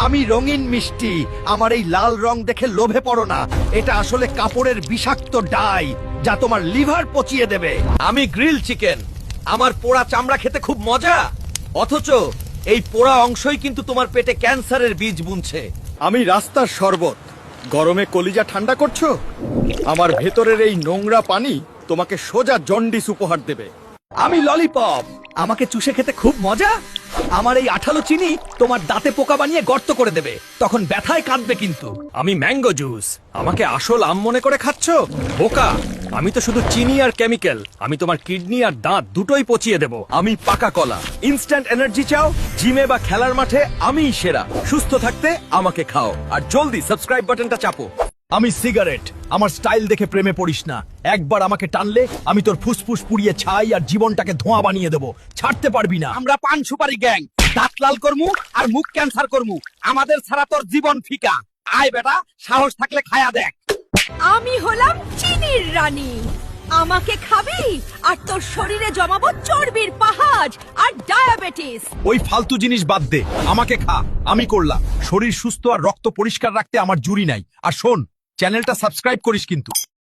আমি রঙিন মিষ্টি, আমার এই লাল রং দেখে লোভে পড়ো না। এটা আসলে কাপড়ের বিষাক্ত ডাই, যা তোমার লিভার পচিয়ে দেবে। আমি গ্রিল চিকেন, আমার পোড়া চামড়া খেতে খুব মজা, অথচ এই পোড়া অংশই কিন্তু তোমার পেটে ক্যান্সারের বীজ বুনছে। আমি রাস্তার শরবত, গরমে কলিজা ঠান্ডা করছো? আমার ভেতরের এই নোংরা পানি তোমাকে সোজা জন্ডিস উপহার দেবে। আমি ললিপপ, আমাকে চুষে খেতে খুব মজা। আমার এই আঠালো চিনি তোমার দাঁতে পোকা বানিয়ে গর্ত করে দেবে, তখন ব্যথায় কাঁদবে কিন্তু। আমি ম্যাঙ্গো জুস, আমাকে আসল আম মনে করে খাচ্ছো? বোকা, আমি তো শুধু চিনি আর কেমিক্যাল, আমি তোমার কিডনি আর দাঁত দুটোই পচিয়ে দেব। আমি পাকা কলা, ইনস্ট্যান্ট এনার্জি চাও? জিমে বা খেলার মাঠে আমিই সেরা। সুস্থ থাকতে আমাকে খাও, আর জলদি সাবস্ক্রাইব বাটনটা চাপো। আমি সিগারেট, আমার স্টাইল দেখে প্রেমে পড়িস না। একবার আমাকে টানলে আমি তোর ফুসফুস পুড়িয়ে ছাই আর জীবনটাকে ধোঁয়া বানিয়ে দেব, ছাড়তে পারবি না। আমরা পান সুপারি গ্যাং, দাঁত লাল করমু আর মুখ ক্যান্সার করমু, আমাদের ছাড়া তোর জীবন ফিকা। আয় বেটা, সাহস থাকলে খায়া দেখ। আমি হলাম চিনির রানী, আমাকে খাবি আর তোর শরীরে জমাবো চর্বির পাহাড় আর ডায়াবেটিস। ওই ফালতু জিনিস বাদ দে, আমাকে খা। আমি করলাম। শরীর সুস্থ আর রক্ত পরিষ্কার রাখতে আমার জুরি নাই। আর শোন, চ্যানেলটা সাবস্ক্রাইব করিস কিন্তু।